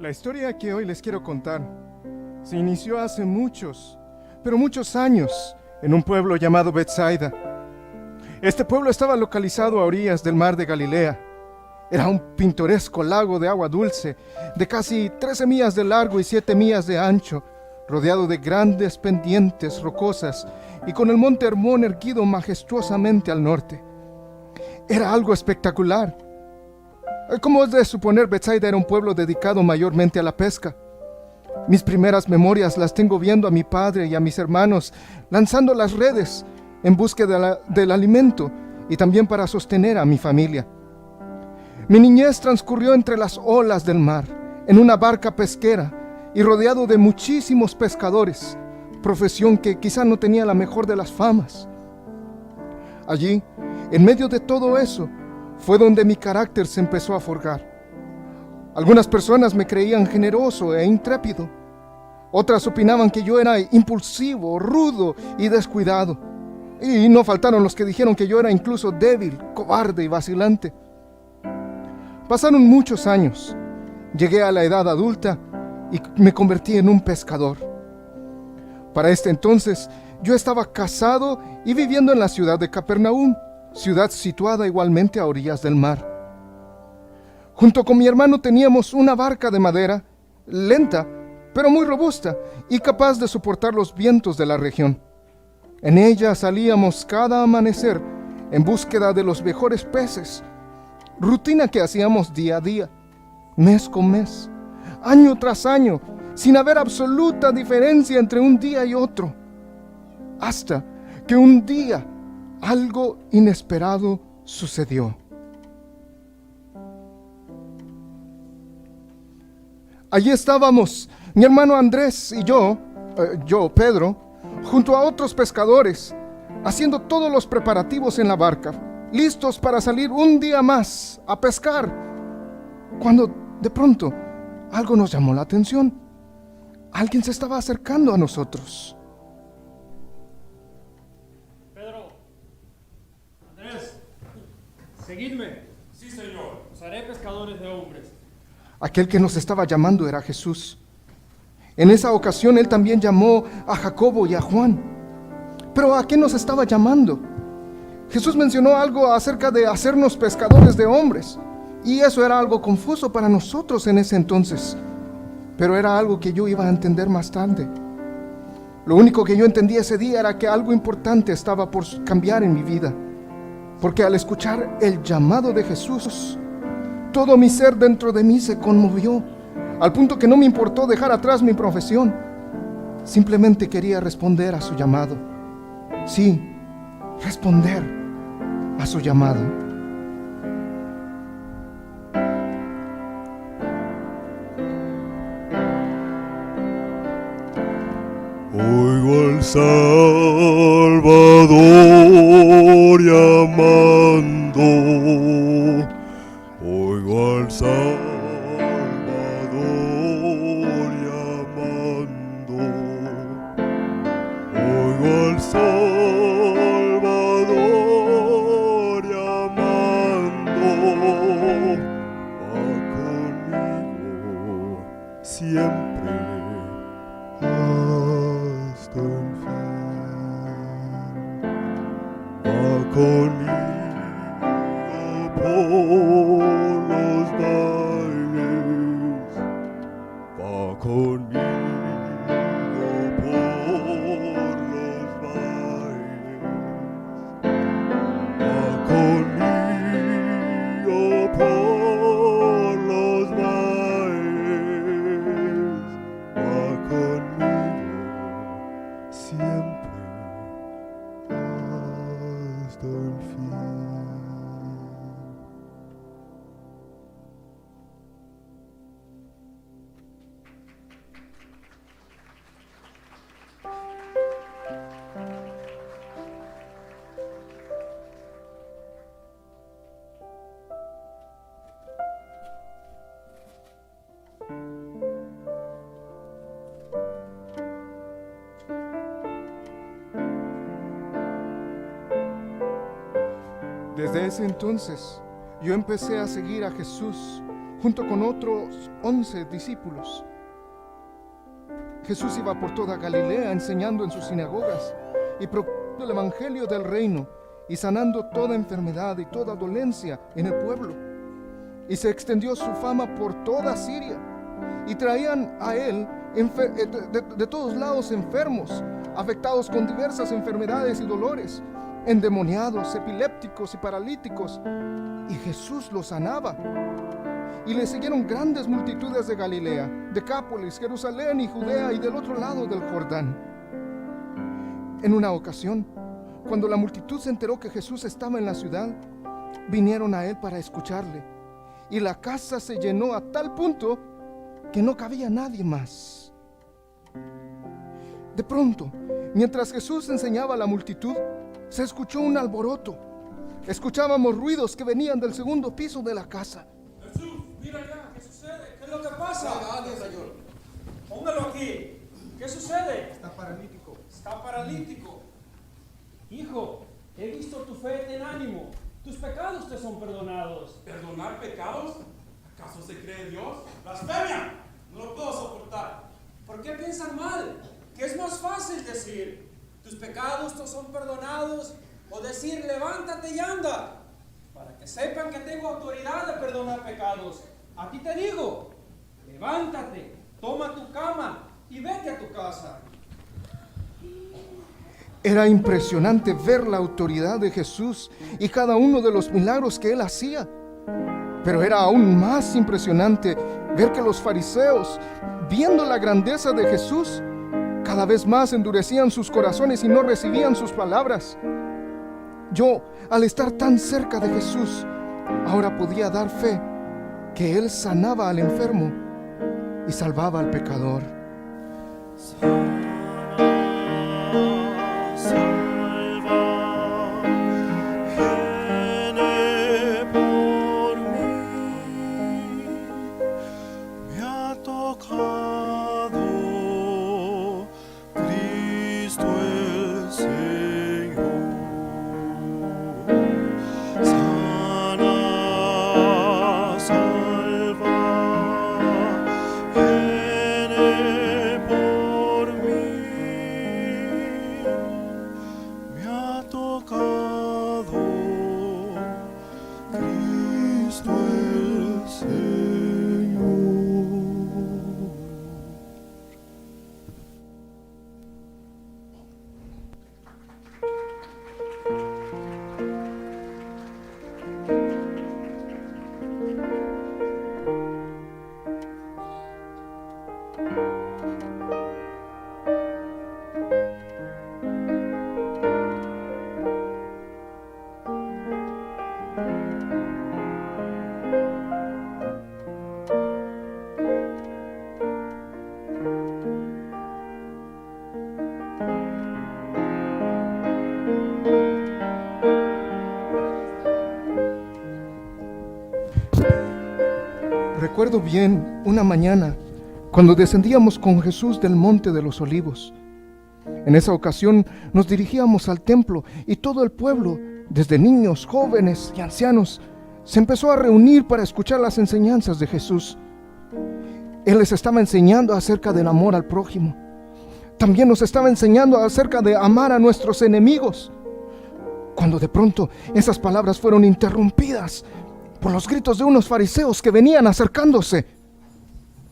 La historia que hoy les quiero contar se inició hace pero muchos años, en un pueblo llamado Betsaida. Este pueblo estaba localizado a orillas del mar de Galilea. Era un pintoresco lago de agua dulce, de casi 13 millas de largo y 7 millas de ancho, rodeado de grandes pendientes rocosas y con el monte Hermón erguido majestuosamente al norte. Era algo espectacular. Como es de suponer, Betsaida era un pueblo dedicado mayormente a la pesca. Mis primeras memorias las tengo viendo a mi padre y a mis hermanos lanzando las redes en búsqueda del alimento y también para sostener a mi familia. Mi niñez transcurrió entre las olas del mar, en una barca pesquera y rodeado de muchísimos pescadores, profesión que quizá no tenía la mejor de las famas. Allí, en medio de todo eso, fue donde mi carácter se empezó a forjar. Algunas personas me creían generoso e intrépido. Otras opinaban que yo era impulsivo, rudo y descuidado. Y no faltaron los que dijeron que yo era incluso débil, cobarde y vacilante. Pasaron muchos años. Llegué a la edad adulta y me convertí en un pescador. Para este entonces, yo estaba casado y viviendo en la ciudad de Capernaum, ciudad situada igualmente a orillas del mar. Junto con mi hermano teníamos una barca de madera, lenta, pero muy robusta y capaz de soportar los vientos de la región. En ella salíamos cada amanecer en búsqueda de los mejores peces, rutina que hacíamos día a día, mes con mes, año tras año, sin haber absoluta diferencia entre un día y otro, hasta que un día algo inesperado sucedió. Allí estábamos, mi hermano Andrés y yo, Pedro, junto a otros pescadores, haciendo todos los preparativos en la barca, listos para salir un día más a pescar, cuando de pronto algo nos llamó la atención. Alguien se estaba acercando a nosotros. Pedro, Andrés, seguidme. Sí, Señor. Os haré pescadores de hombres. Aquel que nos estaba llamando era Jesús. En esa ocasión él también llamó a Jacobo y a Juan. ¿Pero a qué nos estaba llamando? Jesús mencionó algo acerca de hacernos pescadores de hombres, y eso era algo confuso para nosotros en ese entonces, pero era algo que yo iba a entender más tarde. Lo único que yo entendí ese día era que algo importante estaba por cambiar en mi vida, porque al escuchar el llamado de Jesús, todo mi ser dentro de mí se conmovió, al punto que no me importó dejar atrás mi profesión. Simplemente quería responder a su llamado. Sí, responder a su llamado. Oigo al Salvador llamando, oigo al Salvador llamando, oigo al Salvador llamando, va conmigo siempre hasta el fin, va conmigo por los valles, va conmigo por los valles, va conmigo por los valles, va conmigo siempre hasta el fin. Desde ese entonces, yo empecé a seguir a Jesús junto con otros 11 discípulos. Jesús iba por toda Galilea enseñando en sus sinagogas y proclamando el evangelio del reino y sanando toda enfermedad y toda dolencia en el pueblo. Y se extendió su fama por toda Siria y traían a él de todos lados enfermos, afectados con diversas enfermedades y dolores, endemoniados, epilépticos y paralíticos, y Jesús los sanaba. Y le siguieron grandes multitudes de Galilea, Decápolis, Jerusalén y Judea y del otro lado del Jordán. En una ocasión, cuando la multitud se enteró que Jesús estaba en la ciudad, vinieron a él para escucharle, y la casa se llenó a tal punto que no cabía nadie más. De pronto, mientras Jesús enseñaba a la multitud, se escuchó un alboroto. Escuchábamos ruidos que venían del segundo piso de la casa. Jesús, mira ya, ¿qué sucede? ¿Qué es lo que pasa? Señor. Póngalo aquí. ¿Qué sucede? Está paralítico. Está paralítico. Hijo, he visto tu fe en ánimo. Tus pecados te son perdonados. ¿Perdonar pecados? ¿Acaso se cree Dios? ¡Blasfemia! No lo puedo soportar. ¿Por qué piensan mal? ¿Qué es más fácil decir? Tus pecados te son perdonados, o decir levántate y anda, para que sepan que tengo autoridad de perdonar pecados. A ti te digo, levántate, toma tu cama y vete a tu casa. Era impresionante ver la autoridad de Jesús y cada uno de los milagros que él hacía. Pero era aún más impresionante ver que los fariseos, viendo la grandeza de Jesús, cada vez más endurecían sus corazones y no recibían sus palabras. Yo, al estar tan cerca de Jesús, ahora podía dar fe que Él sanaba al enfermo y salvaba al pecador. Recuerdo bien una mañana cuando descendíamos con Jesús del Monte de los Olivos. En esa ocasión nos dirigíamos al templo y todo el pueblo, desde niños, jóvenes y ancianos, se empezó a reunir para escuchar las enseñanzas de Jesús. Él les estaba enseñando acerca del amor al prójimo. También nos estaba enseñando acerca de amar a nuestros enemigos. Cuando de pronto esas palabras fueron interrumpidas por los gritos de unos fariseos que venían acercándose.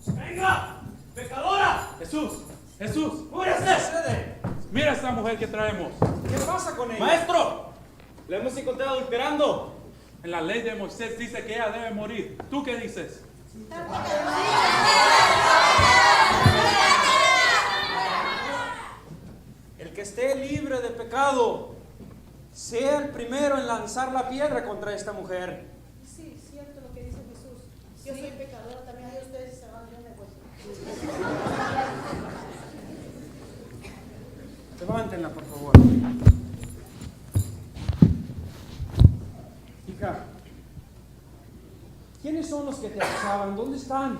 ¡Venga! ¡Pecadora! Jesús, Jesús, ¡Muérese! mira esta mujer que traemos. ¿Qué pasa con ella? Maestro, la hemos encontrado adulterando. En la ley de Moisés dice que ella debe morir. ¿Tú qué dices? El que esté libre de pecado, sea el primero en lanzar la piedra contra esta mujer. Sí, cierto lo que dice Jesús. Yo soy pecadora, también hay ustedes se van de un negocio. Levántenla, por favor. Hija, ¿quiénes son los que te acusaban? ¿Dónde están?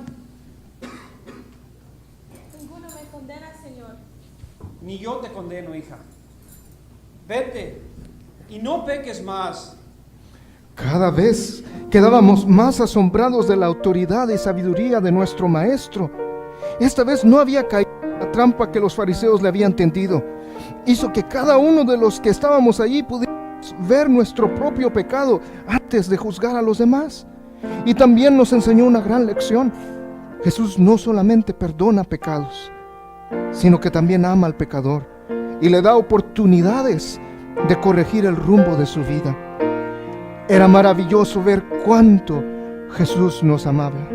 Ninguno me condena, Señor. Ni yo te condeno, hija. Vete y no peques más. Cada vez quedábamos más asombrados de la autoridad y sabiduría de nuestro maestro. Esta vez no había caído en la trampa que los fariseos le habían tendido. Hizo que cada uno de los que estábamos allí pudiéramos ver nuestro propio pecado antes de juzgar a los demás. Y también nos enseñó una gran lección. Jesús no solamente perdona pecados, sino que también ama al pecador y le da oportunidades de corregir el rumbo de su vida. Era maravilloso ver cuánto Jesús nos amaba.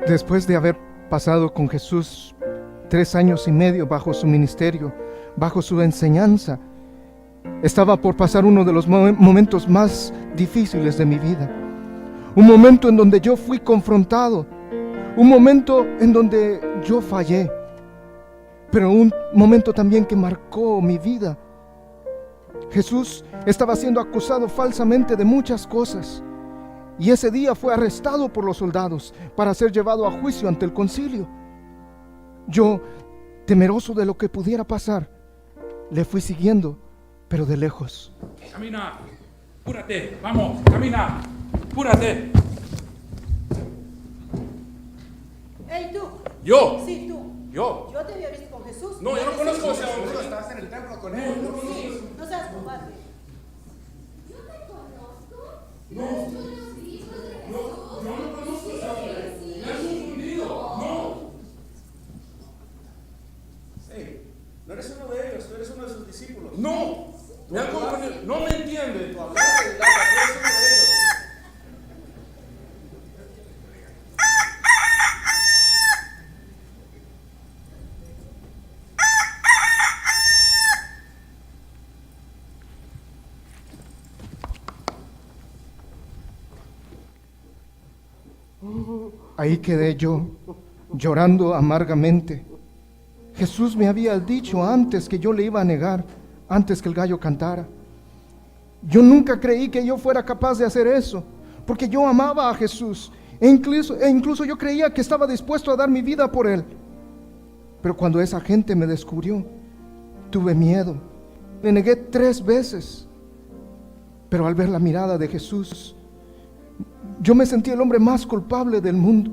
Después de haber pasado con Jesús 3 años y medio bajo su ministerio, bajo su enseñanza, estaba por pasar uno de los momentos más difíciles de mi vida. Un momento en donde yo fui confrontado, un momento en donde yo fallé, pero un momento también que marcó mi vida. Jesús estaba siendo acusado falsamente de muchas cosas. Y ese día fue arrestado por los soldados para ser llevado a juicio ante el concilio. Yo, temeroso de lo que pudiera pasar, le fui siguiendo, pero de lejos. Camina, apúrate, vamos, camina, apúrate. ¡Ey, tú! ¿Yo? Sí, tú. ¿Yo? Yo te había visto con Jesús. No, yo no conozco a ese Jesús. hombre. Estás en el templo con él. Sí, no seas cobarde. Yo te conozco. ¿No es uno de los hijos de Jesús? No lo conozco ese hombre. Sí. Me has confundido. No. Sí, no eres uno de ellos, tú eres uno de sus discípulos. No. Me han confundido. No me entiende. Tú hablaste de la eres uno de ellos. Ahí quedé yo, llorando amargamente. Jesús me había dicho antes que yo le iba a negar, antes que el gallo cantara. Yo nunca creí que yo fuera capaz de hacer eso, porque yo amaba a Jesús, e incluso yo creía que estaba dispuesto a dar mi vida por Él. Pero cuando esa gente me descubrió, tuve miedo. Le negué 3 veces. Pero al ver la mirada de Jesús, yo me sentí el hombre más culpable del mundo.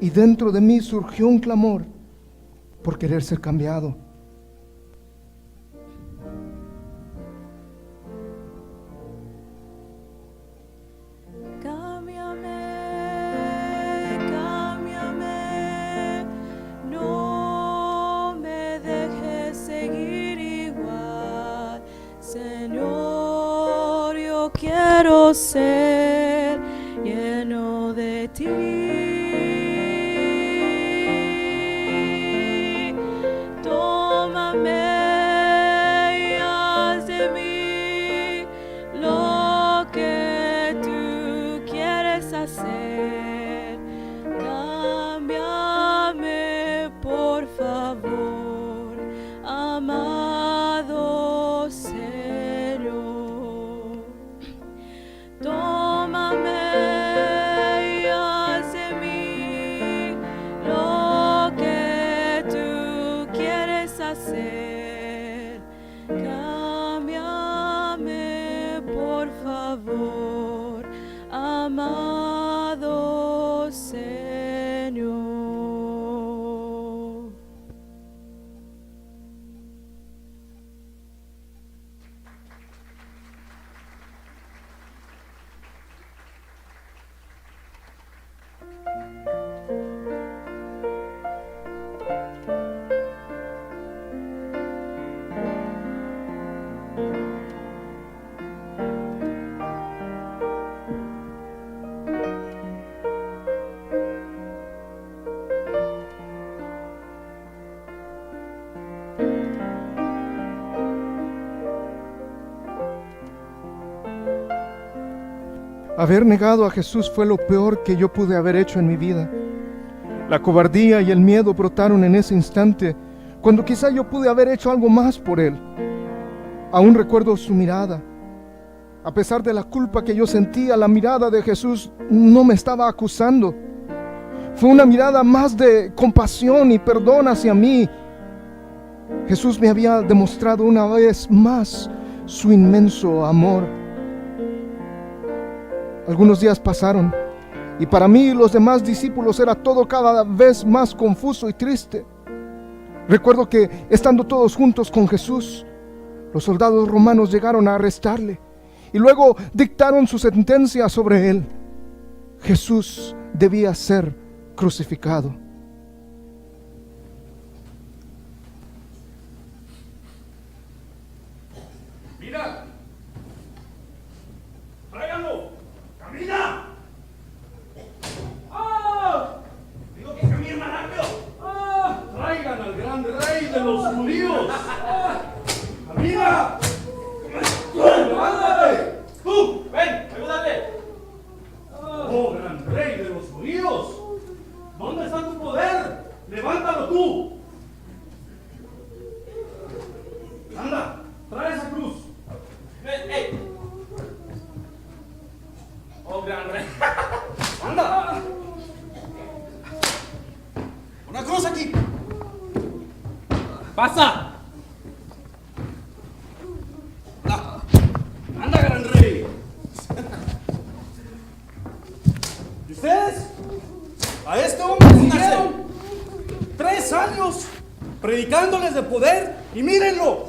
Y dentro de mí surgió un clamor por querer ser cambiado. Cámbiame, no me dejes seguir igual, Señor, yo quiero ser lleno de ti. Cámbiame, por favor, amado Señor. Tómame y haz de mí lo que tú quieres hacer. Cámbiame, por favor, amado Señor. Haber negado a Jesús fue lo peor que yo pude haber hecho en mi vida. La cobardía y el miedo brotaron en ese instante, cuando quizá yo pude haber hecho algo más por Él. Aún recuerdo su mirada. A pesar de la culpa que yo sentía, la mirada de Jesús no me estaba acusando. Fue una mirada más de compasión y perdón hacia mí. Jesús me había demostrado una vez más su inmenso amor. Algunos días pasaron y para mí y los demás discípulos era todo cada vez más confuso y triste. Recuerdo que estando todos juntos con Jesús, los soldados romanos llegaron a arrestarle y luego dictaron su sentencia sobre él. Jesús debía ser crucificado. ¡Mira! ¡Tráiganlo! ¡Camina! ¡Ah! ¡Digo que camine más rápido! ¡Ah! ¡Traigan al gran rey de los judíos! ¡Ah! ¡Camina! ¡Levántate! ¡Tú! ¡Ven! ¡Ayúdale! ¡Oh, gran rey de los judíos! ¿Dónde está tu poder? ¡Levántalo tú! ¡Anda! ¡Trae esa cruz! ¡Ey! ¡Oh, gran rey! ¡Anda! ¡Una cruz aquí! ¡Pasa! ¡Anda, gran rey! ¿Y ustedes? A este hombre siguieron 3 años predicándoles de poder y mírenlo,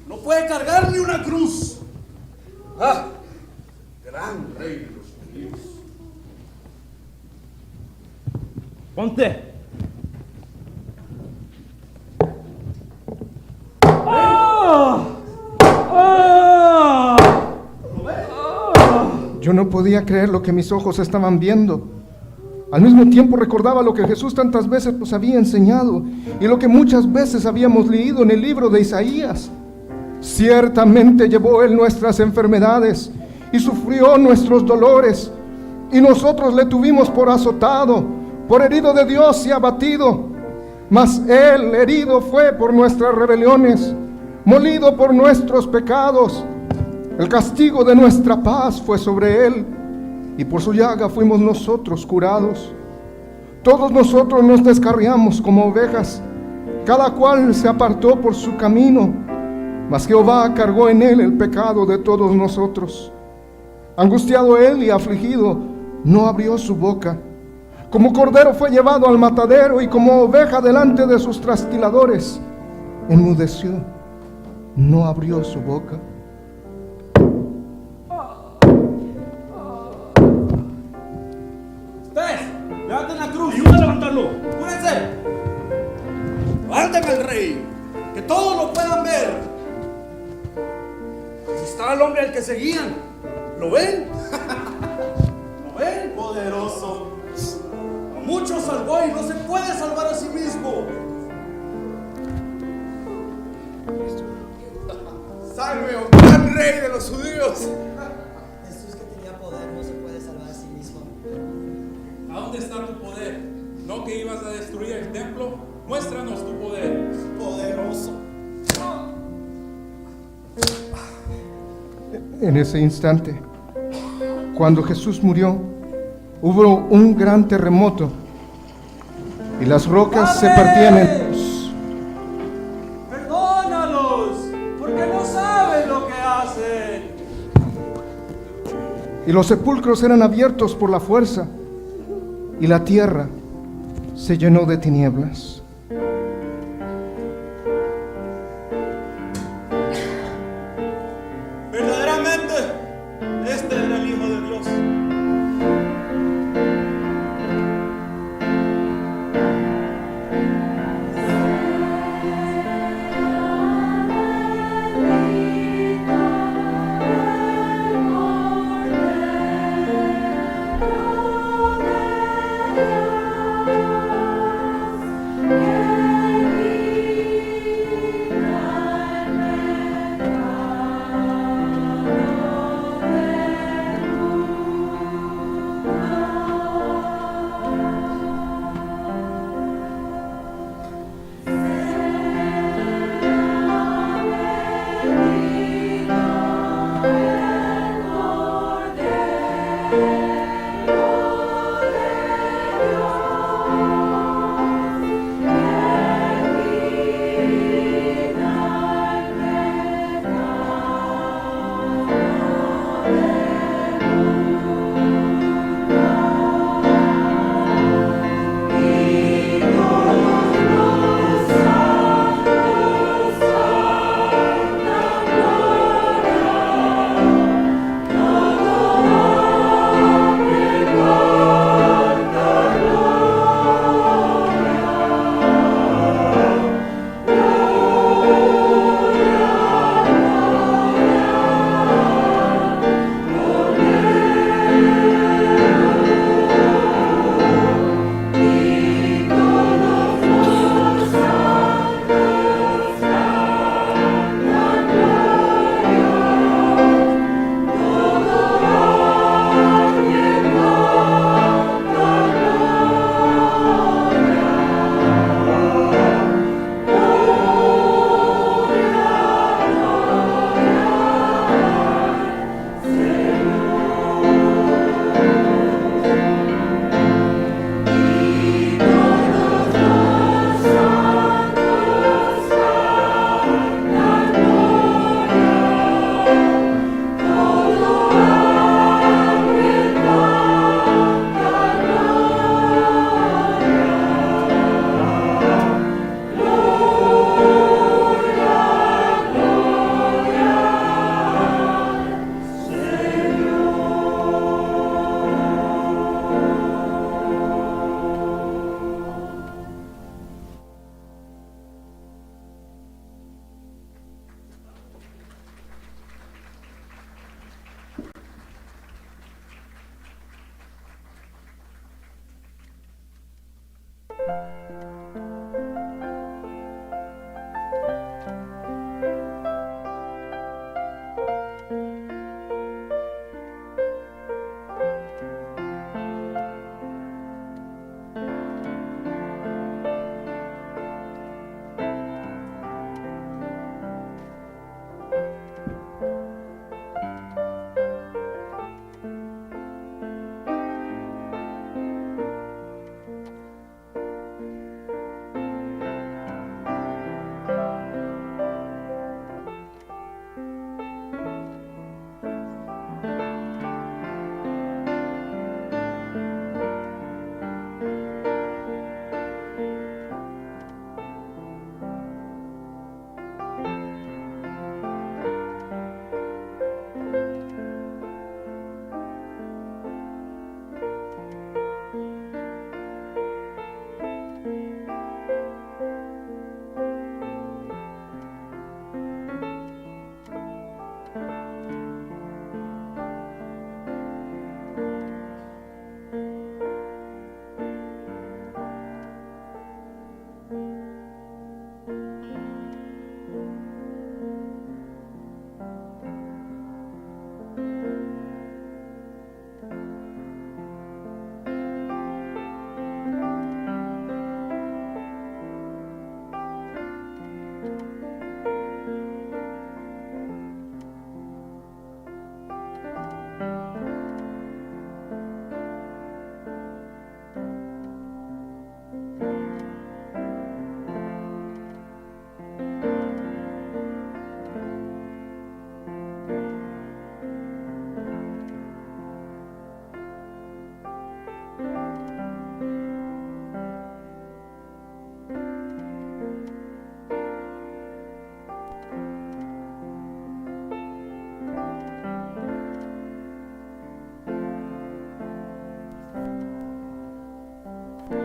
no puede cargar ni una cruz. ¡Ah! Gran rey de los judíos. ¡Ponte! Yo no podía creer lo que mis ojos estaban viendo. Al mismo tiempo recordaba lo que Jesús tantas veces nos había enseñado y lo que muchas veces habíamos leído en el libro de Isaías. Ciertamente llevó Él nuestras enfermedades y sufrió nuestros dolores, y nosotros le tuvimos por azotado, por herido de Dios y abatido. Mas Él herido fue por nuestras rebeliones, molido por nuestros pecados. El castigo de nuestra paz fue sobre Él, y por su llaga fuimos nosotros curados. Todos nosotros nos descarriamos como ovejas, cada cual se apartó por su camino, Mas Jehová cargó en él el pecado de todos nosotros. Angustiado él y afligido, no abrió su boca. Como cordero fue llevado al matadero, y como oveja delante de sus trasquiladores, enmudeció, no abrió su boca. Ustedes, levanten la cruz. Ayúdame a levantarlo. Apúrense. Levanten al rey, que todos lo puedan ver. Ahí está el hombre al que seguían. ¿Lo ven? ¿Lo ven? Poderoso. A muchos salvó y no se puede salvar a sí mismo. ¡Salve, oh gran rey de los judíos! Jesús, que tenía poder, no se puede salvar a sí mismo. ¿A dónde está tu poder? ¿No que ibas a destruir el templo? Muéstranos tu poder. Poderoso. En ese instante, cuando Jesús murió, hubo un gran terremoto y las rocas se partían en dos. Perdónalos, porque no saben lo que hacen. Y los sepulcros eran abiertos por la fuerza, y la tierra se llenó de tinieblas. Verdaderamente, este era el Hijo de Dios.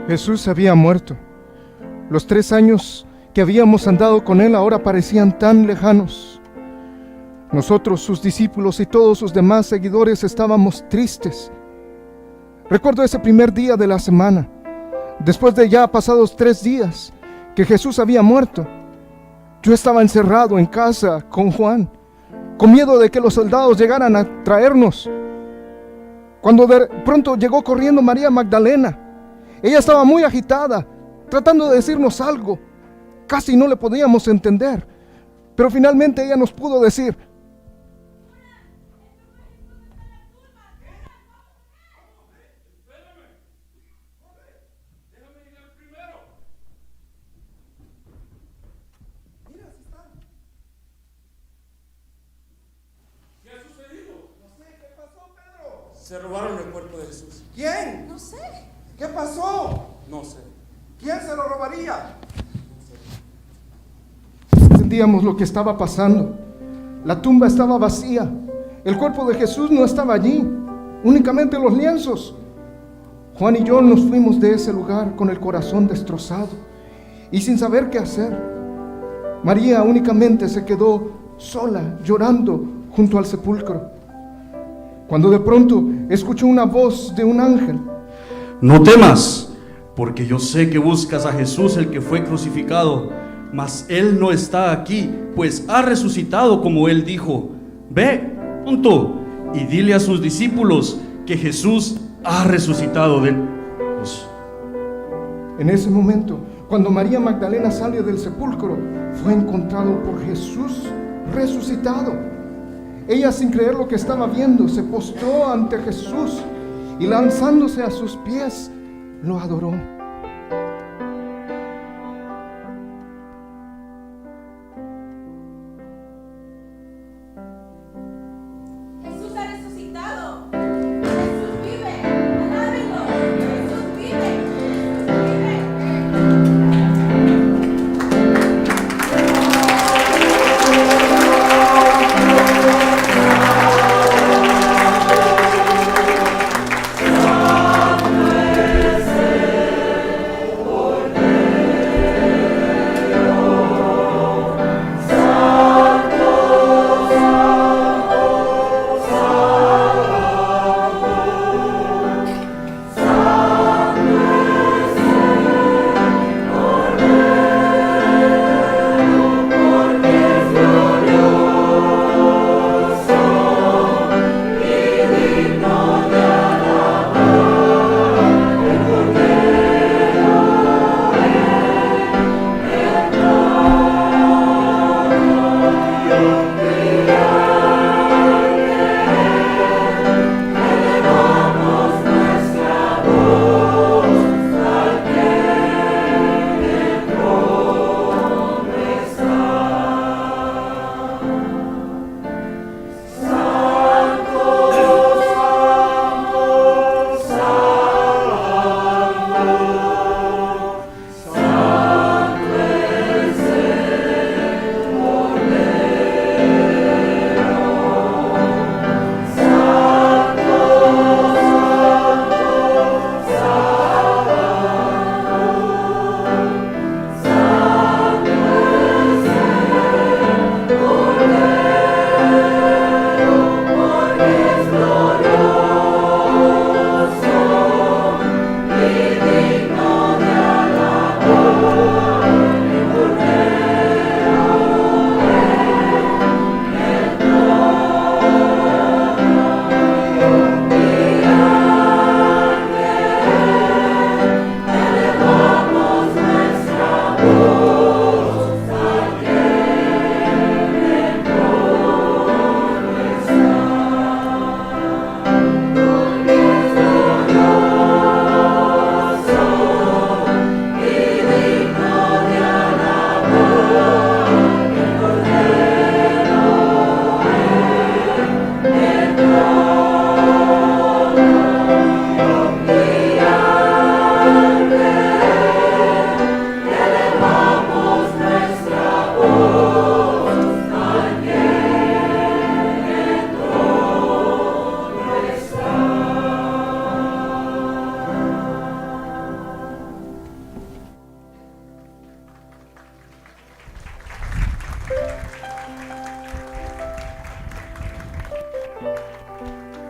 Jesús había muerto. Los 3 años que habíamos andado con Él ahora parecían tan lejanos. Nosotros, sus discípulos y todos sus demás seguidores estábamos tristes. Recuerdo ese primer día de la semana, después de ya pasados 3 días que Jesús había muerto. Yo estaba encerrado en casa con Juan, con miedo de que los soldados llegaran a traernos. Cuando de pronto llegó corriendo María Magdalena. Ella estaba muy agitada, tratando de decirnos algo. Casi no le podíamos entender, pero finalmente ella nos pudo decir: Se robaron el cuerpo de Jesús. ¿Quién? No sé. ¿Qué pasó? No sé. ¿Quién se lo robaría? Entendíamos lo que estaba pasando. La tumba estaba vacía. El cuerpo de Jesús no estaba allí, únicamente los lienzos. Juan y yo nos fuimos de ese lugar con el corazón destrozado y sin saber qué hacer. María únicamente se quedó sola, llorando junto al sepulcro, cuando de pronto escuchó una voz de un ángel. No temas, porque yo sé que buscas a Jesús, el que fue crucificado, mas Él no está aquí, pues ha resucitado como Él dijo. Ve, punto, y dile a sus discípulos que Jesús ha resucitado de los... En ese momento, cuando María Magdalena salió del sepulcro, fue encontrado por Jesús resucitado. Ella, sin creer lo que estaba viendo, se postró ante Jesús y lanzándose a sus pies, lo adoró. Jesús ha resucitado. Jesús vive. Alábenlo. Jesús vive. Jesús vive.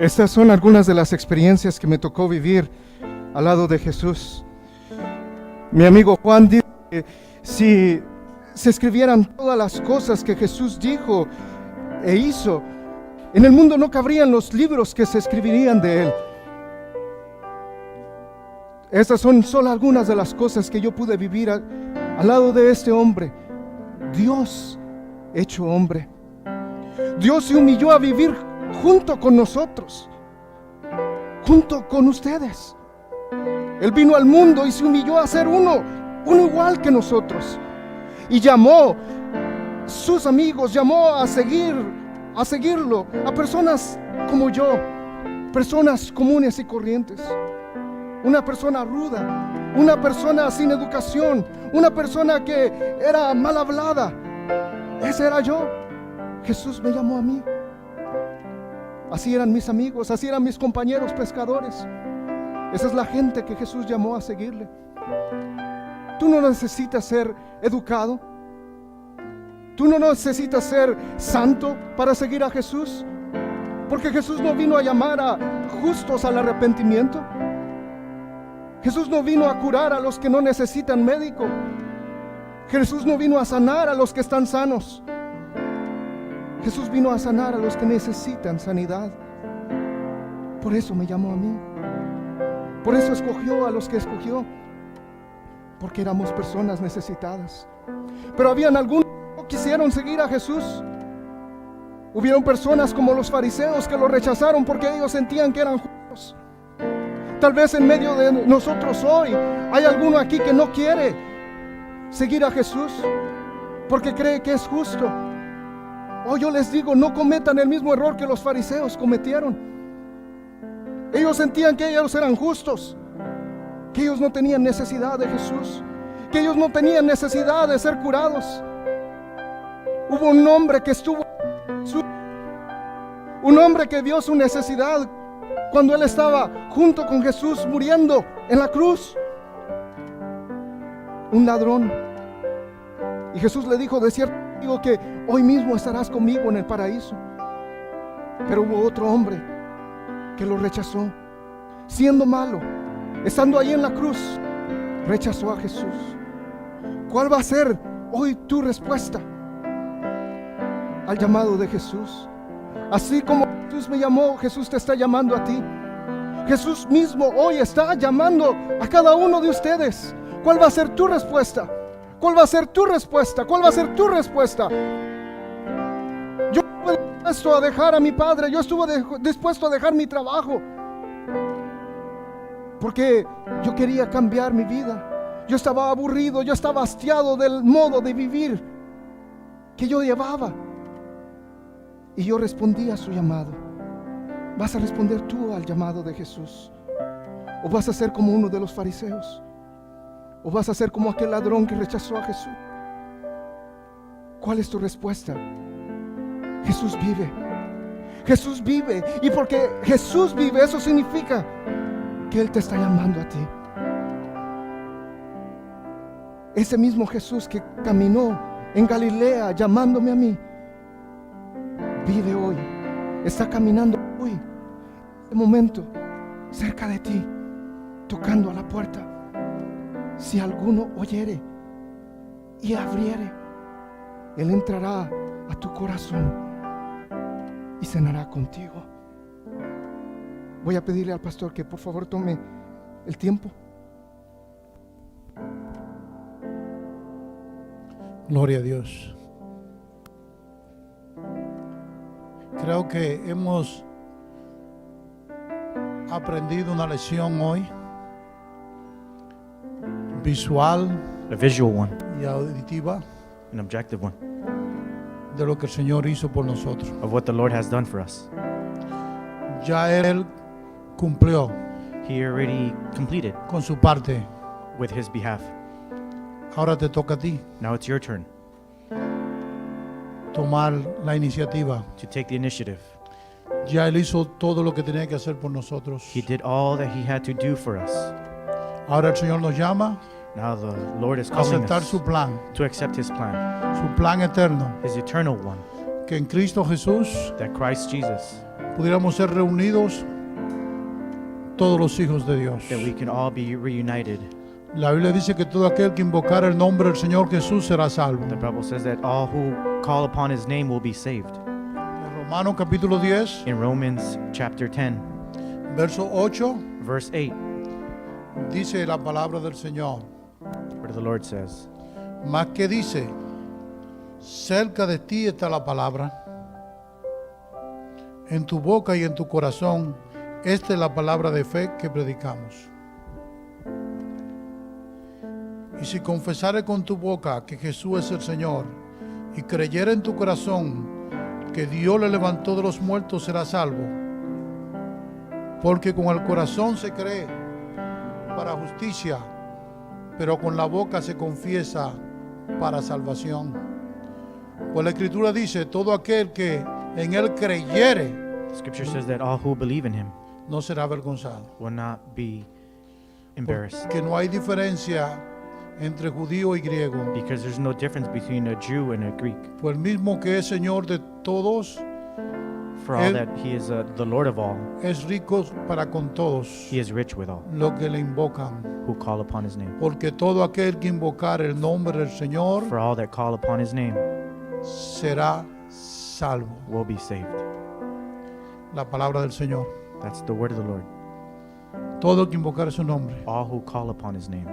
Estas son algunas de las experiencias que me tocó vivir al lado de Jesús. Mi amigo Juan dice que si se escribieran todas las cosas que Jesús dijo e hizo, en el mundo no cabrían los libros que se escribirían de Él. Estas son solo algunas de las cosas que yo pude vivir al lado de este hombre, Dios hecho hombre. Dios se humilló a vivir junto con nosotros, junto con ustedes. Él vino al mundo y se humilló a ser uno igual que nosotros. Y llamó sus amigos, llamó a seguirlo, a personas como yo, personas comunes y corrientes. Una persona ruda, una persona sin educación, una persona que era mal hablada. Ese era yo. Jesús me llamó a mí. Así eran mis amigos, así eran mis compañeros pescadores. Esa es la gente que Jesús llamó a seguirle. Tú no necesitas ser educado. Tú no necesitas ser santo para seguir a Jesús. Porque Jesús no vino a llamar a justos al arrepentimiento. Jesús no vino a curar a los que no necesitan médico. Jesús no vino a sanar a los que están sanos. Jesús vino a sanar a los que necesitan sanidad. Por eso me llamó a mí. Por eso escogió a los que escogió. Porque éramos personas necesitadas. Pero habían algunos que no quisieron seguir a Jesús. Hubieron personas como los fariseos que lo rechazaron porque ellos sentían que eran justos. Tal vez en medio de nosotros hoy hay alguno aquí que no quiere seguir a Jesús porque cree que es justo. Hoy yo les digo, no cometan el mismo error que los fariseos cometieron. Ellos sentían que ellos eran justos, que ellos no tenían necesidad de Jesús, que ellos no tenían necesidad de ser curados. Hubo un hombre que estuvo, un hombre que vio su necesidad cuando él estaba junto con Jesús muriendo en la cruz. Un ladrón. Y Jesús le dijo, de cierto digo que hoy mismo estarás conmigo en el paraíso. Pero hubo otro hombre que lo rechazó. Siendo malo, estando ahí en la cruz, rechazó a Jesús. ¿Cuál va a ser hoy tu respuesta al llamado de Jesús? Así como Jesús me llamó, Jesús te está llamando a ti. Jesús mismo hoy está llamando a cada uno de ustedes. ¿Cuál va a ser tu respuesta? ¿Cuál va a ser tu respuesta? ¿Cuál va a ser tu respuesta? Yo estuve dispuesto a dejar a mi padre. Yo estuve dispuesto a dejar mi trabajo. Porque yo quería cambiar mi vida. Yo estaba aburrido, yo estaba hastiado del modo de vivir que yo llevaba. Y yo respondí a su llamado. ¿Vas a responder tú al llamado de Jesús? ¿O vas a ser como uno de los fariseos? ¿O vas a ser como aquel ladrón que rechazó a Jesús? ¿Cuál es tu respuesta? Jesús vive. Jesús vive. Y porque Jesús vive, eso significa que Él te está llamando a ti. Ese mismo Jesús que caminó en Galilea llamándome a mí, vive hoy, está caminando hoy, en este momento, cerca de ti, tocando a la puerta. Si alguno oyere y abriere, Él entrará a tu corazón y cenará contigo. Voy a pedirle al pastor que por favor tome el tiempo. Gloria a Dios. Creo que hemos aprendido una lección hoy, visual, a visual one, y auditiva, an objective one, de lo que el Señor hizo por nosotros. of what the Lord has done for us. Ya Él cumplió He already completed con su parte. with His behalf. Ahora te toca a ti Now it's your turn tomar la iniciativa. to take the initiative. Ya Él hizo todo lo que tenía que hacer por nosotros. He did all that He had to do for us. Ahora el Señor nos llama Now the Lord is a calling aceptar us su plan, to accept His plan, su plan eterno, His eternal one, que en Cristo Jesús that Christ Jesus pudiéramos ser reunidos todos los hijos de Dios. that we can all be reunited. La Biblia dice que todo aquel que invocara el nombre del Señor Jesús será salvo. The Bible says that all who call upon his name will be saved. En Romanos capítulo 10, In Romans chapter 10, verso 8, verse 8, dice la palabra del Señor. where the Lord says, Más que dice, cerca de ti está la palabra, en tu boca y en tu corazón. Esta es la palabra de fe que predicamos. Y si confesares con tu boca que Jesús es el Señor y creyeres en tu corazón que Dios le levantó de los muertos, serás salvo. Porque con el corazón se cree para justicia, pero con la boca se confiesa para salvación. Pues la Escritura dice, todo aquel que en Él creyere Scripture says that all who believe in him no será avergonzado. will not be embarrassed. Que no hay diferencia entre judío y griego. Because there's no difference between a Jew and a Greek. Pues el mismo que es Señor de todos, For all Él- that he is the Lord of all, es rico para con todos he is rich with all los que le invocan. who call upon his name. Porque todo aquel que invocar el nombre del Señor For all that call upon his name será salvo. will be saved. La palabra del Señor. That's the word of the Lord. Todo el que invocar su nombre. All who call upon his name.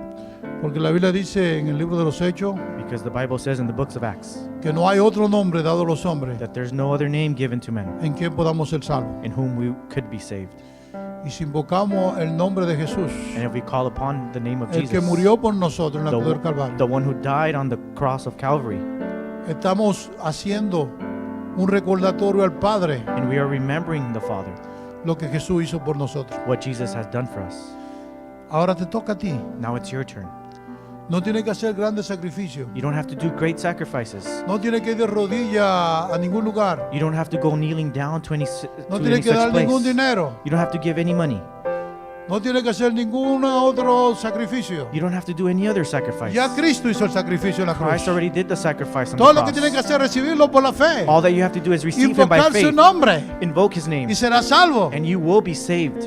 Porque la Biblia dice en el libro de los Hechos Because the Bible says in the books of Acts que no hay otro nombre dado a los hombres that there's no other name given to men en quien podamos ser salvos. in whom we could be saved. Y si invocamos el nombre de Jesús, And if we call upon the name of el que Jesus, murió por nosotros en la cruz del the Calvario, one who died on the cross of Calvary, estamos haciendo un recordatorio al Padre and we are remembering the Father, lo que Jesús hizo por nosotros. what Jesus has done for us. Ahora te toca a ti. Now it's your turn. No tienes que hacer grandes sacrificios. You don't have to do great sacrifices. No tienes que ir de rodillas a ningún lugar. You don't have to go kneeling down to any, No to tienes any que dar such place. ningún dinero. You don't have to give any money. No tienes que hacer ningún otro sacrificio. You don't have to do any other sacrifice. Ya Cristo hizo el sacrificio en la cruz. Christ already did the sacrifice on Todo the lo que cross. tienes que hacer es recibirlo por la fe. All that you have to do is receive him by Invocar su faith. nombre Invoke his name, y serás salvo. and you will be saved.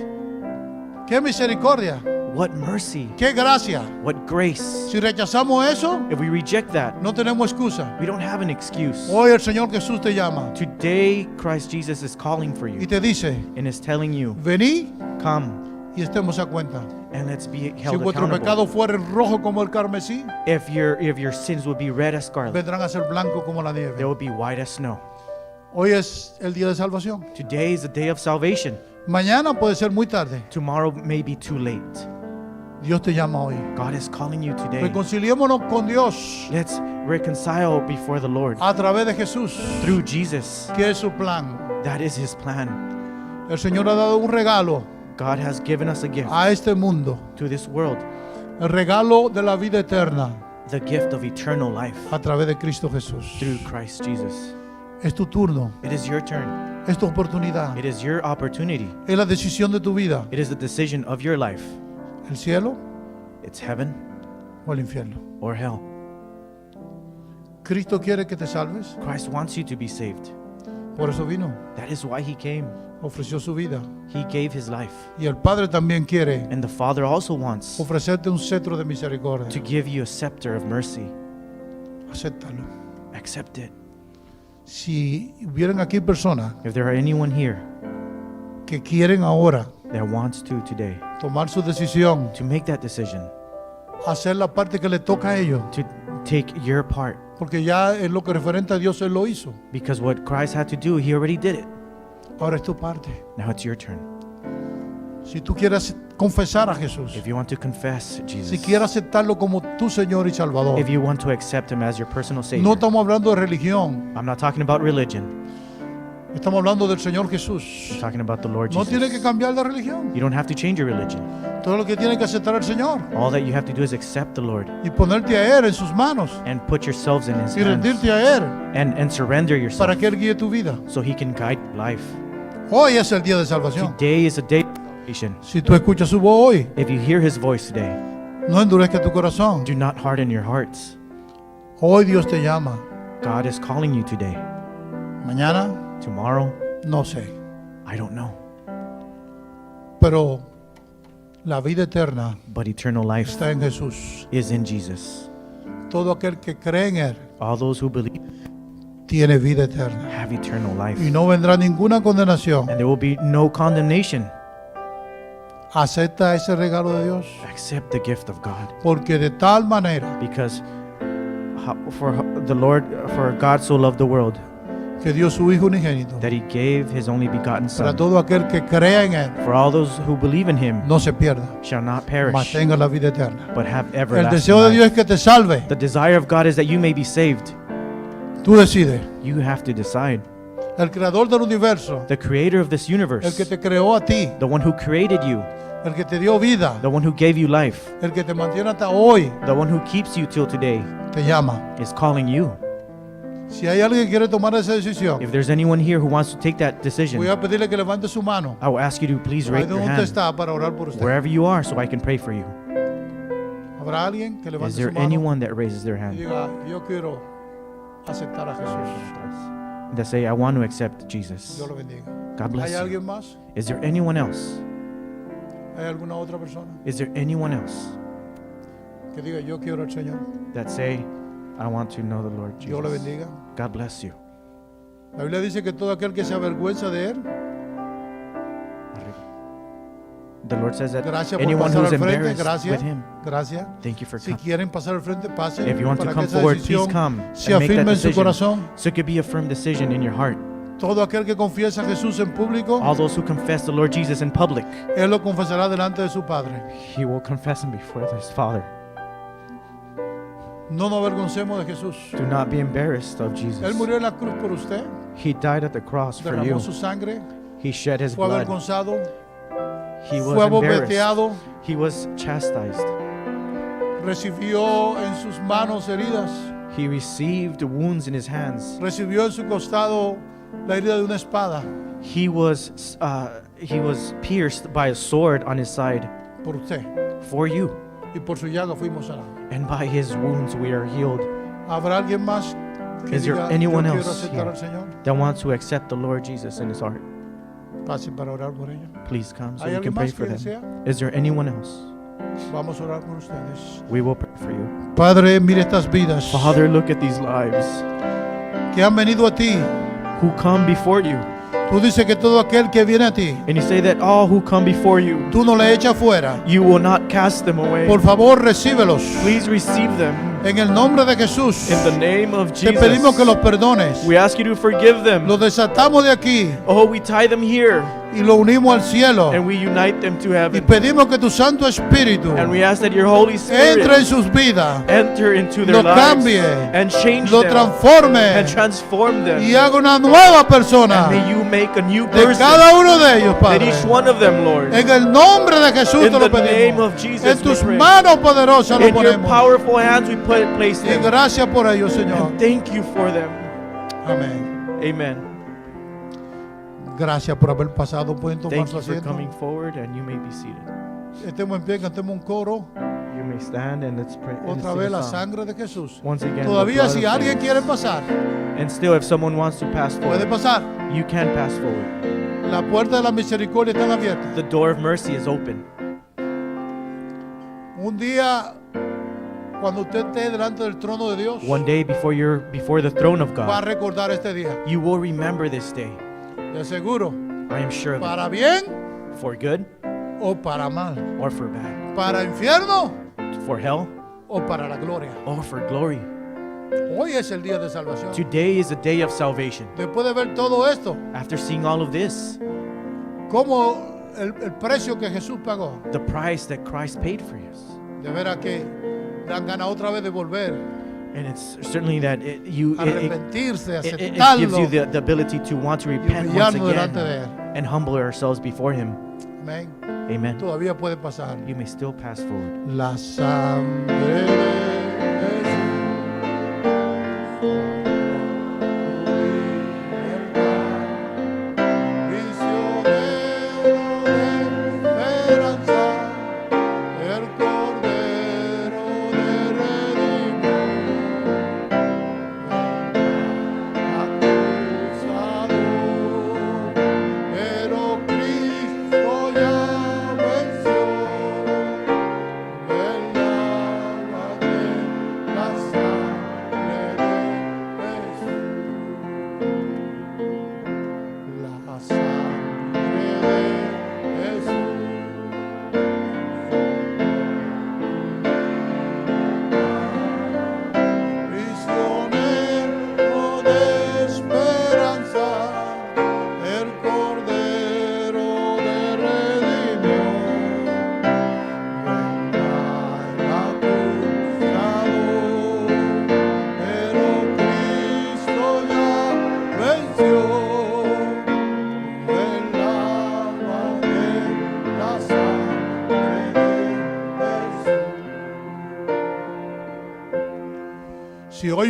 Qué misericordia. What mercy, Qué gracia. what grace. Si rechazamos eso, If we reject that, no tenemos excusa. we don't have an excuse. Hoy el Señor Jesús te llama Today, Christ Jesus is calling for y you te dice, and is telling you, vení come y estemos a cuenta. and let's be Si held vuestro accountable. pecado fuera rojo como el carmesí, If your sins would be red as scarlet, vendrán a ser blanco como la they nieve. will be white as snow. Hoy es el día de salvación. Today is the day of salvation. Mañana puede ser muy tarde. Tomorrow may be too late. Dios te llama hoy. God is calling you today. Reconciliémonos con Dios Let's reconcile before the Lord a través de Jesús, through Jesus. que es su plan. That is his plan. El Señor ha dado un regalo God has given us a gift a este mundo, to this world, el regalo de la vida eterna the gift of eternal life a través de Cristo Jesús. through Christ Jesus. Es tu turno, It is your turn. es tu oportunidad, It is your opportunity. es la decisión de tu vida, It is the decision of your life. el cielo It's heaven o el infierno. or hell. Cristo quiere que te salves, Christ wants you to be saved. por eso vino, That is why he came. ofreció su vida. He gave his life. Y el Padre también quiere And the Father also wants ofrecerte un cetro de misericordia. to give you a scepter of mercy. Acéptalo. Accept it. Si hubieran aquí personas If there are anyone here que quieren ahora that wants to today tomar su decisión, to make that decision, hacer la parte que le toca a ellos, to take your part, porque ya en lo que referente a Dios Él lo hizo. because what Christ had to do, he already did it. Ahora es tu parte. Now it's your turn. Si tú quieres confesar a Jesús, If you want to confess si Jesus, quieres aceptarlo como tu Señor y Salvador, if you want to accept him as your personal Savior, no estamos hablando de religión, I'm not talking about religion. estamos hablando del Señor I'm Jesús. talking about the Lord No tiene que Jesus. cambiar de religión. You don't have to change your religion. Todo lo que tiene que aceptar al Señor All that you have to do is accept the Lord y ponerte a Él en sus manos and put yourselves in his y hands rendirte a Él and surrender yourself para que Él guíe tu vida. so he can guide your life. Hoy es el día de salvación. Today is a day of salvation. Si tú escuchas su voz hoy, If you hear his voice today, no endurezca tu corazón. do not harden your hearts. Hoy Dios te llama. God is calling you today. Mañana, Tomorrow, no sé. I don't know. Pero la vida eterna But eternal life está en Jesús. is in Jesus. Todo aquel que cree en Él All those who believe tiene vida eterna. have eternal life. Y no vendrá ninguna condenación. And there will be no condemnation. Acepta ese regalo de Dios. Accept the gift of God. Porque de tal manera Because for God so loved the world que dio su Hijo unigénito that he gave his only begotten para Son. todo aquel que crea en Él, For all those who believe in him no se pierda, shall not mas perish, tenga la vida eterna. but have El everlasting deseo de Dios life. es que te salve. The desire of God is that you may be saved. Tú decides. You have to decide. El creador del universo, The creator of this el que universe, te creó a ti, the one who created you, el que te dio vida, the one who gave you life, el que te mantiene hasta hoy, the one who keeps you till today, te llama. is calling you. Si hay alguien que quiere tomar esa decisión, If there's anyone here who wants to take that decision, voy a pedirle que levante su mano. I will ask you to please Ahí raise your donde usted hand está para orar por usted. wherever you are so I can pray for you. ¿Habrá alguien que levante Is su there mano anyone that raises their y hand diga, yo quiero aceptar a Jesús? that say, I want to accept Jesus? Dios lo bendiga. God bless ¿Hay you. alguien más? Is there anyone else? ¿Hay alguna otra persona Is there anyone else que diga, yo quiero al Señor? that say, I want to know the Lord Dios le Jesus? bendiga. God bless you. La Biblia dice que todo aquel que se avergüenza de Él, The Lord says that gracias por anyone pasar who's al frente, embarrassed gracias, with him, gracias. thank you for Si coming. quieren pasar al frente, pasen If you want to para come que esa forward, please decisión come se and make that afirme en su decision corazón. so it could be a firm decision in your heart. Todo aquel que confiesa a Jesús en público, All those who confess the Lord Jesus in public, Él lo confesará delante de su Padre. he will confess him before his Father. No nos avergoncemos de Jesús. Do not be embarrassed of Él Jesus. murió en la cruz por usted, He died at the cross for you. derramó su sangre, He shed his fue blood. avergonzado, He was fue embarrassed. abofeteado, He was chastised. recibió en sus manos heridas, He received wounds in his hands. recibió en su costado la herida de una espada He was pierced by a sword on his side por usted, for you, y por su llaga fuimos sanados. and by his wounds we are healed. ¿Habrá alguien más que Is there diga, anyone yo quiero else aceptar here al Señor? that wants to accept the Lord Jesus in his heart? Pase para orar por ella. Please come so ¿Hay we alguien can pray más for que them. desea? Is there anyone else? Vamos a orar por ustedes. We will pray for you. Padre, mire estas vidas Father, look at these lives que han venido a ti. who come before you. Tú dices que todo aquel que viene a ti, And you say that all who come before you, tú no le echas fuera. you will not cast them away. Por favor, recíbelos. Please receive them En el nombre de Jesús, in the name of te pedimos que Jesus. los perdones. We ask you to forgive them. Los desatamos de aquí Oh, we tie them here y los unimos al cielo. and we unite them to Y heaven. pedimos que tu Santo Espíritu And we ask that your Holy entre en Spirit sus vidas, enter into their lo lives cambie, and change lo them transforme and transform them. y haga una nueva persona And may you make a new de person cada uno de ellos, in Padre. each one of them, Lord. En el nombre de Jesús In te lo the name pedimos. of Jesus En we tus pray. manos poderosas lo In your ponemos. powerful hands we place Y them. gracias por ello, Señor. And thank you for them. Amén. Amen. Gracias por haber pasado. Pueden tomar Thank su you for asiento. coming forward, and you may be seated. Estemos en pie, cantemos un coro. You may stand and let's pray. and Otra sing vez a la song. sangre de Jesús. Once again, the Todavía blood si of alguien Jesus. quiere pasar, And still, if someone wants to pass puede forward, pasar. you can pass forward. La puerta de la misericordia está abierta. The door of mercy is open. Un día, cuando usted esté delante del trono de Dios, One day before you're before the throne of va a God, recordar este día. you will remember this day. De seguro. I am sure of it. Para bien For good o para mal. or for bad. Para infierno For hell o para la gloria. or for glory. Hoy es el día de salvación. Today is a day of salvation. Después de ver todo esto, After seeing all of this, como el precio que Jesús pagó, the price that Christ paid for us. de veras que dan ganas otra vez de volver, And it's certainly that it arrepentirse, gives aceptarlo. you the ability to want to repent once humillarnos delante de again Él. and humble ourselves before Him. Amén. Amen. Todavía puede pasar. You may still pass forward. La sangre de pero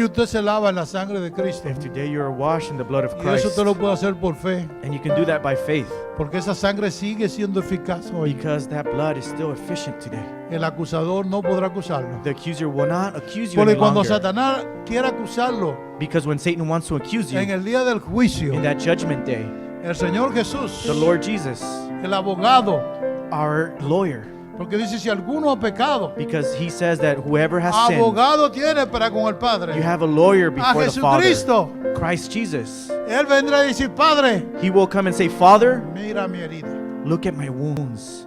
hoy usted se lava en la sangre de Cristo, If today you are washed in the blood of y eso Christ, usted lo puede hacer por fe, and you can do that by faith, porque esa sangre sigue siendo eficaz hoy. because that blood is still efficient today. El acusador no podrá acusarlo. The accuser will not accuse you Porque any cuando longer. Satanás quiera acusarlo Because when Satan wants to accuse you en el día del juicio, in that judgment day, el Señor Jesús, the Lord Jesus, el abogado, our lawyer, porque dice si alguno ha pecado, because he says that whoever has sinned, abogado tiene para con el you Padre. have a lawyer A before the Father, Jesucristo. Christ Jesus. Él vendrá a decir, Padre, He will come and say, Father, mira mi herida. look at my wounds.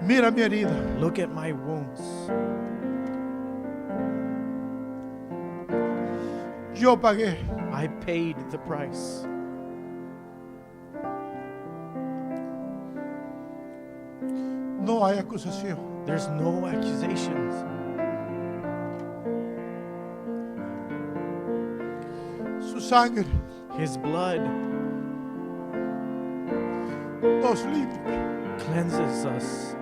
Mira mi herida. Look at my wounds. Yo pagué. I paid the price. No hay acusación. There's no accusations. Su sangre His blood nos limpia. cleanses us.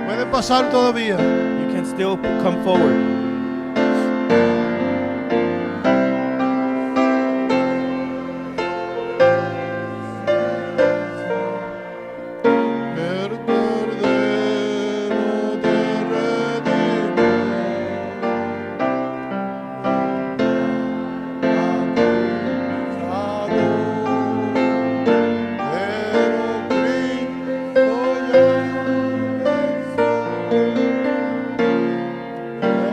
Puede pasar todavía. You can still come forward. El Cordero te redimió.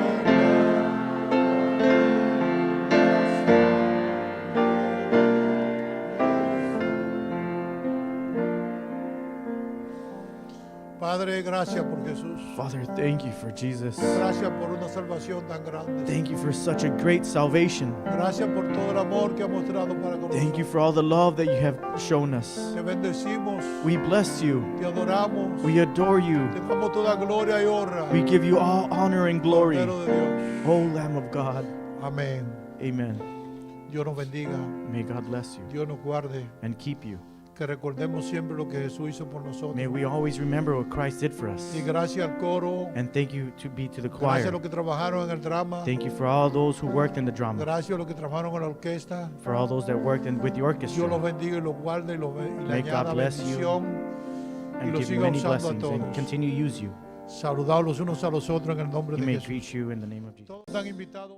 Pero Cristo Padre, gracias por Jesús. Father, thank you for Jesus. Gracias por una salvación tan grande. Thank you for such a great salvation. Gracias por todo el amor que ha mostrado para con Thank you nosotros. for all the love that you have shown us. Te bendecimos, We bless you. te adoramos, We adore you. te damos toda gloria y honra. We give you all honor and glory. Cordero de Dios. O Lamb of God. Amén. Amen. Dios nos bendiga, May God bless you Dios nos guarde. and keep you. Que recordemos siempre lo que Jesús hizo por nosotros. May we always remember what Christ did for us. Y gracias al coro, And thank you to be to the gracias a choir. los que trabajaron en el drama, Thank you for all those who worked in the drama. gracias a los que trabajaron en la orquesta. For all those that worked with the Dios los orchestra. bendiga y los guarde y, y le May God añada bless you bendición y And los give you siga many usando a blessings and todos. continue to use you. Saludados los unos a los otros en el nombre He de may Jesús. treat you in the name of Jesus. Todos están invitados.